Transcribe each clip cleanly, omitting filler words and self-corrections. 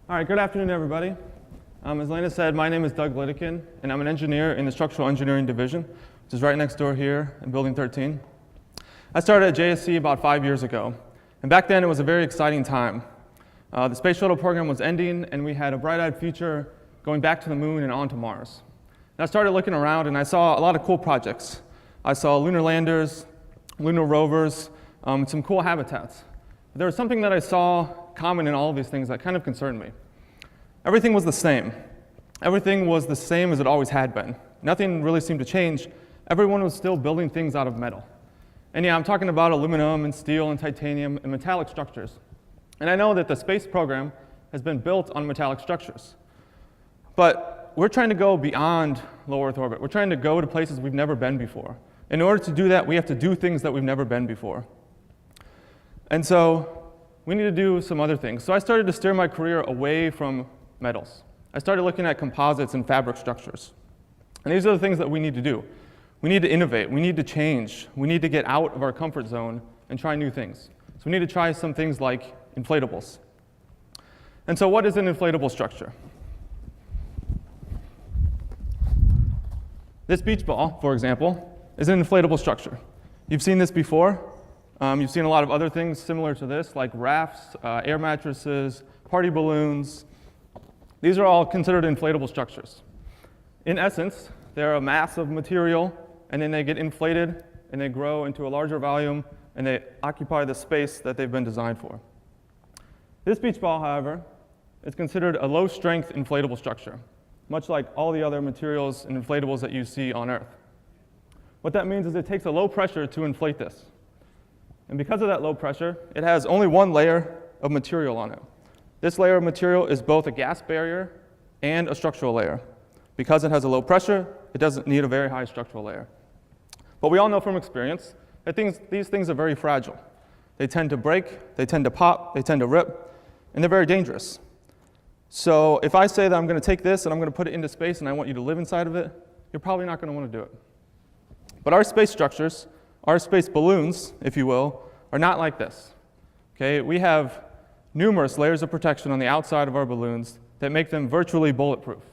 All right, good afternoon, everybody. As Lena said, my name is Doug Litteken, and I'm an engineer in the Structural Engineering Division, which is right next door here in Building 13. I started at JSC about 5 years ago, and back then it was a very exciting time. The space shuttle program was ending, and we had a bright-eyed future going back to the moon and onto Mars. And I started looking around, and I saw a lot of cool projects. I saw lunar landers, lunar rovers, some cool habitats. But there was something that I saw common in all of these things that kind of concerned me. Everything was the same. Everything was the same as it always had been. Nothing really seemed to change. Everyone was still building things out of metal. And yeah, I'm talking about aluminum and steel and titanium and metallic structures. And I know that the space program has been built on metallic structures. But we're trying to go beyond low Earth orbit. We're trying to go to places we've never been before. In order to do that, we have to do things that we've never been before. And so we need to do some other things. So I started to steer my career away from metals. I started looking at composites and fabric structures. And these are the things that we need to do. We need to innovate. We need to change. We need to get out of our comfort zone and try new things. So we need to try some things like inflatables. And so what is an inflatable structure? This beach ball, for example, is an inflatable structure. You've seen this before. You've seen a lot of other things similar to this, like rafts, air mattresses, party balloons. These are all considered inflatable structures. In essence, they're a mass of material, and then they get inflated, and they grow into a larger volume, and they occupy the space that they've been designed for. This beach ball, however, is considered a low-strength inflatable structure, much like all the other materials and inflatables that you see on Earth. What that means is it takes a low pressure to inflate this. And because of that low pressure, it has only one layer of material on it. This layer of material is both a gas barrier and a structural layer. Because it has a low pressure, it doesn't need a very high structural layer. But we all know from experience that these things are very fragile. They tend to break, they tend to pop, they tend to rip, and they're very dangerous. So if I say that I'm going to take this and I'm going to put it into space and I want you to live inside of it, you're probably not going to want to do it. But our space structures, our space balloons, if you will, are not like this. Okay? We have numerous layers of protection on the outside of our balloons that make them virtually bulletproof.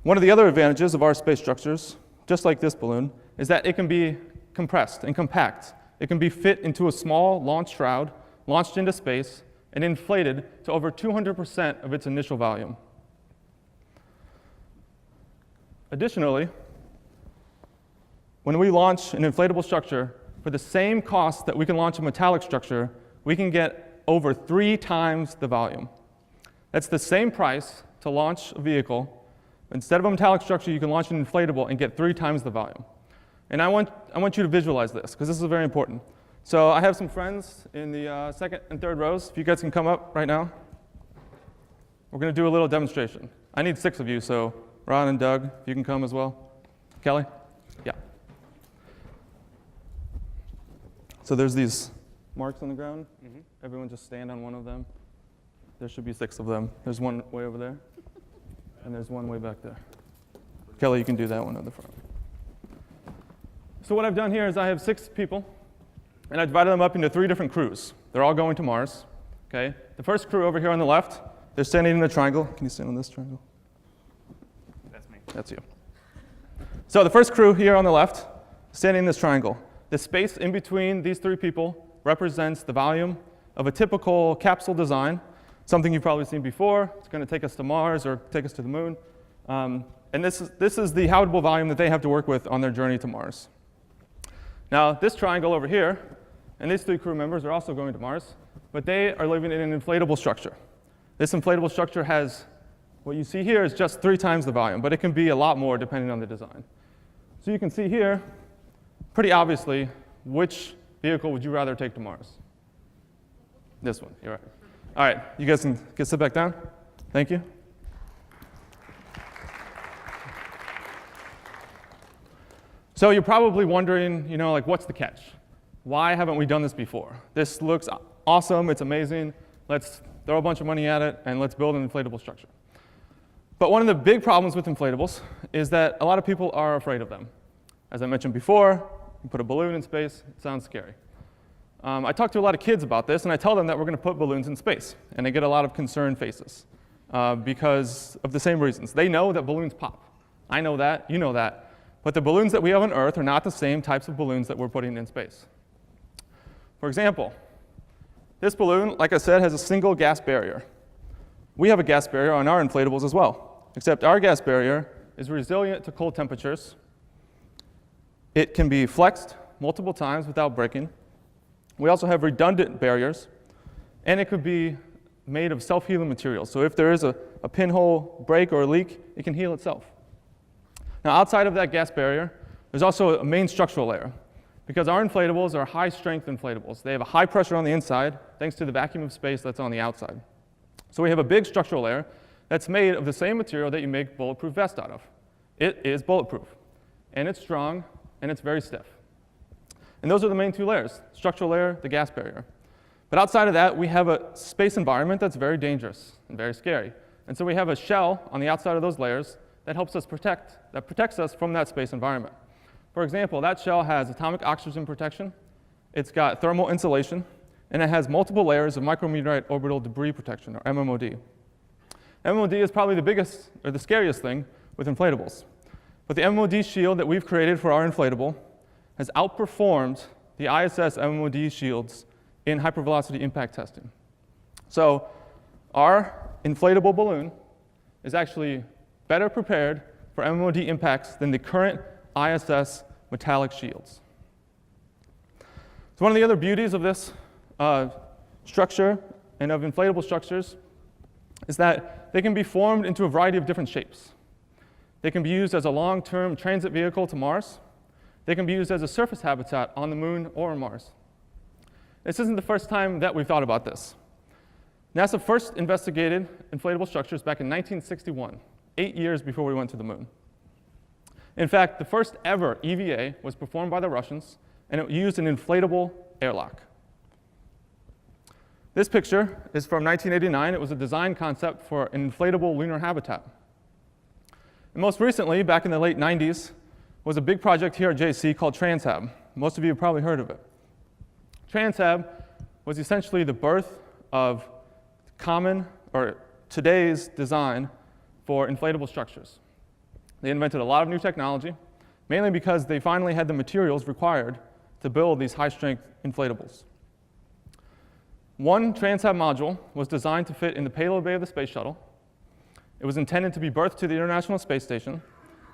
One of the other advantages of our space structures, just like this balloon, is that it can be compressed and compact. It can be fit into a small launch shroud, launched into space, and inflated to over 200% of its initial volume. Additionally, when we launch an inflatable structure, for the same cost that we can launch a metallic structure, we can get over 3 times the volume. That's the same price to launch a vehicle. Instead of a metallic structure, you can launch an inflatable and get 3 times the volume. And I want you to visualize this, because this is very important. So I have some friends in the second and third rows. If you guys can come up right now. We're going to do a little demonstration. I need 6 of you, so Ron and Doug, if you can come as well. Kelly? Yeah. So there's these marks on the ground. Mm-hmm. Everyone just stand on one of them. There should be 6 of them. There's one way over there, and there's one way back there. Kelly, you can do that one at the front. So what I've done here is I have 6 people, and I divided them up into 3 different crews. They're all going to Mars. Okay? The first crew over here on the left, they're standing in a triangle. Can you stand on this triangle? That's me. That's you. So the first crew here on the left, standing in this triangle. The space in between these 3 people represents the volume of a typical capsule design, something you've probably seen before. It's going to take us to Mars or take us to the moon. And this is the habitable volume that they have to work with on their journey to Mars. Now, this triangle over here, and these 3 crew members are also going to Mars, but they are living in an inflatable structure. This inflatable structure has, what you see here is just 3 times the volume, but it can be a lot more depending on the design. So you can see here, pretty obviously, which vehicle would you rather take to Mars? This one, you're right. All right, you guys can sit back down. Thank you. So you're probably wondering, like, what's the catch? Why haven't we done this before? This looks awesome, it's amazing. Let's throw a bunch of money at it and let's build an inflatable structure. But one of the big problems with inflatables is that a lot of people are afraid of them. As I mentioned before, you put a balloon in space, it sounds scary. I talk to a lot of kids about this, and I tell them that we're going to put balloons in space. And they get a lot of concerned faces because of the same reasons. They know that balloons pop. I know that. You know that. But the balloons that we have on Earth are not the same types of balloons that we're putting in space. For example, this balloon, like I said, has a single gas barrier. We have a gas barrier on our inflatables as well, except our gas barrier is resilient to cold temperatures. It can be flexed multiple times without breaking. We also have redundant barriers, and it could be made of self-healing materials. So if there is a pinhole break or a leak, it can heal itself. Now, outside of that gas barrier, there's also a main structural layer, because our inflatables are high-strength inflatables. They have a high pressure on the inside, thanks to the vacuum of space that's on the outside. So we have a big structural layer that's made of the same material that you make bulletproof vest out of. It is bulletproof, and it's strong, and it's very stiff. And those are the main two layers, structural layer, the gas barrier. But outside of that, we have a space environment that's very dangerous and very scary. And so we have a shell on the outside of those layers that protects us from that space environment. For example, that shell has atomic oxygen protection, it's got thermal insulation, and it has multiple layers of micrometeorite orbital debris protection, or MMOD. MMOD is probably the biggest, or the scariest thing with inflatables. But the MMOD shield that we've created for our inflatable has outperformed the ISS MMOD shields in hypervelocity impact testing. So our inflatable balloon is actually better prepared for MMOD impacts than the current ISS metallic shields. So one of the other beauties of this structure and of inflatable structures is that they can be formed into a variety of different shapes. They can be used as a long-term transit vehicle to Mars. They can be used as a surface habitat on the moon or on Mars. This isn't the first time that we've thought about this. NASA first investigated inflatable structures back in 1961, 8 years before we went to the moon. In fact, the first ever EVA was performed by the Russians, and it used an inflatable airlock. This picture is from 1989. It was a design concept for an inflatable lunar habitat. And most recently, back in the late 90s, was a big project here at JSC called TransHab. Most of you have probably heard of it. TransHab was essentially the birth of today's design for inflatable structures. They invented a lot of new technology, mainly because they finally had the materials required to build these high-strength inflatables. One TransHab module was designed to fit in the payload bay of the space shuttle. It was intended to be berthed to the International Space Station,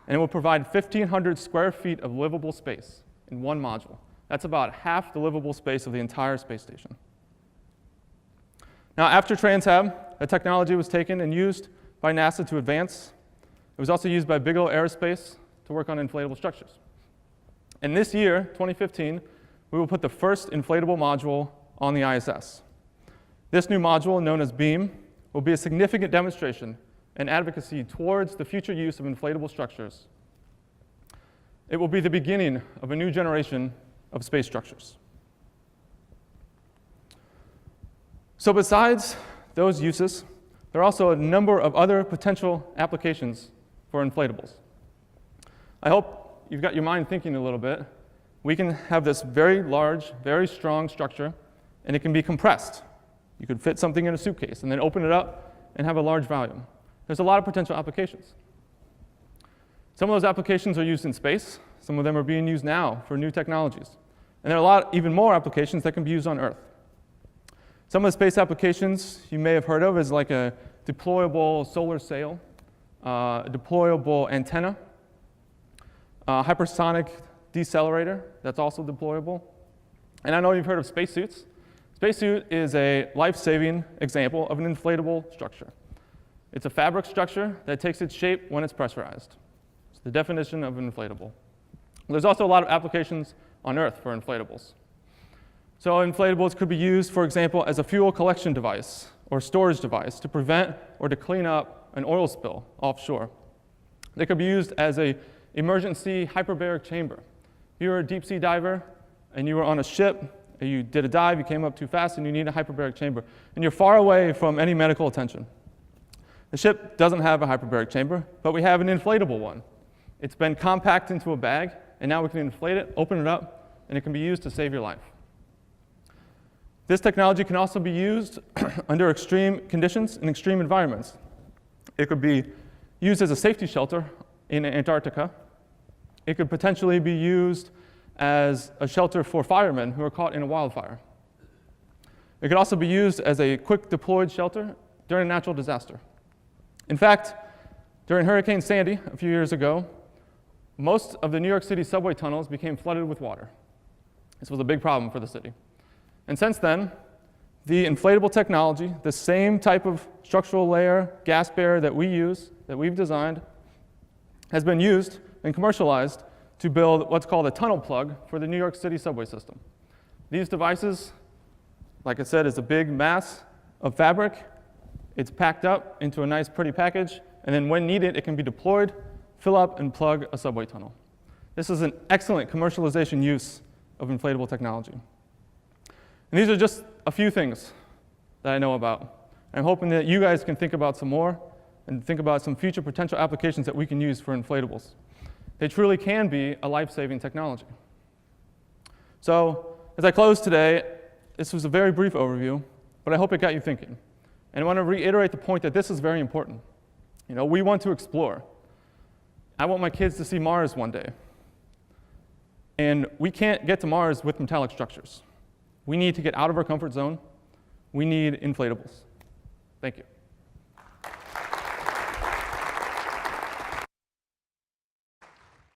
and it will provide 1,500 square feet of livable space in one module. That's about half the livable space of the entire space station. Now, after TransHab, the technology was taken and used by NASA to advance. It was also used by Bigelow Aerospace to work on inflatable structures. And this year, 2015, we will put the first inflatable module on the ISS. This new module, known as BEAM, will be a significant demonstration and advocacy towards the future use of inflatable structures. It will be the beginning of a new generation of space structures. So besides those uses, there are also a number of other potential applications for inflatables. I hope you've got your mind thinking a little bit. We can have this very large, very strong structure, and it can be compressed. You could fit something in a suitcase and then open it up and have a large volume. There's a lot of potential applications. Some of those applications are used in space. Some of them are being used now for new technologies. And there are even more applications that can be used on Earth. Some of the space applications you may have heard of is like a deployable solar sail, a deployable antenna, a hypersonic decelerator that's also deployable. And I know you've heard of spacesuits. Spacesuit is a life-saving example of an inflatable structure. It's a fabric structure that takes its shape when it's pressurized. It's the definition of an inflatable. There's also a lot of applications on Earth for inflatables. So inflatables could be used, for example, as a fuel collection device or storage device to prevent or to clean up an oil spill offshore. They could be used as an emergency hyperbaric chamber. If you were a deep sea diver and you were on a ship, and you did a dive, you came up too fast, and you need a hyperbaric chamber, and you're far away from any medical attention. The ship doesn't have a hyperbaric chamber, but we have an inflatable one. It's been compacted into a bag, and now we can inflate it, open it up, and it can be used to save your life. This technology can also be used under extreme conditions in extreme environments. It could be used as a safety shelter in Antarctica. It could potentially be used as a shelter for firemen who are caught in a wildfire. It could also be used as a quick deployed shelter during a natural disaster. In fact, during Hurricane Sandy a few years ago, most of the New York City subway tunnels became flooded with water. This was a big problem for the city. And since then, the inflatable technology, the same type of structural layer, gas barrier that we use, that we've designed, has been used and commercialized to build what's called a tunnel plug for the New York City subway system. These devices, like I said, is a big mass of fabric. It's packed up into a nice, pretty package, and then when needed, it can be deployed, fill up, and plug a subway tunnel. This is an excellent commercialization use of inflatable technology. And these are just a few things that I know about. I'm hoping that you guys can think about some more and think about some future potential applications that we can use for inflatables. They truly can be a life-saving technology. So, as I close today, this was a very brief overview, but I hope it got you thinking. And I want to reiterate the point that this is very important. You know, we want to explore. I want my kids to see Mars one day. And we can't get to Mars with metallic structures. We need to get out of our comfort zone. We need inflatables. Thank you.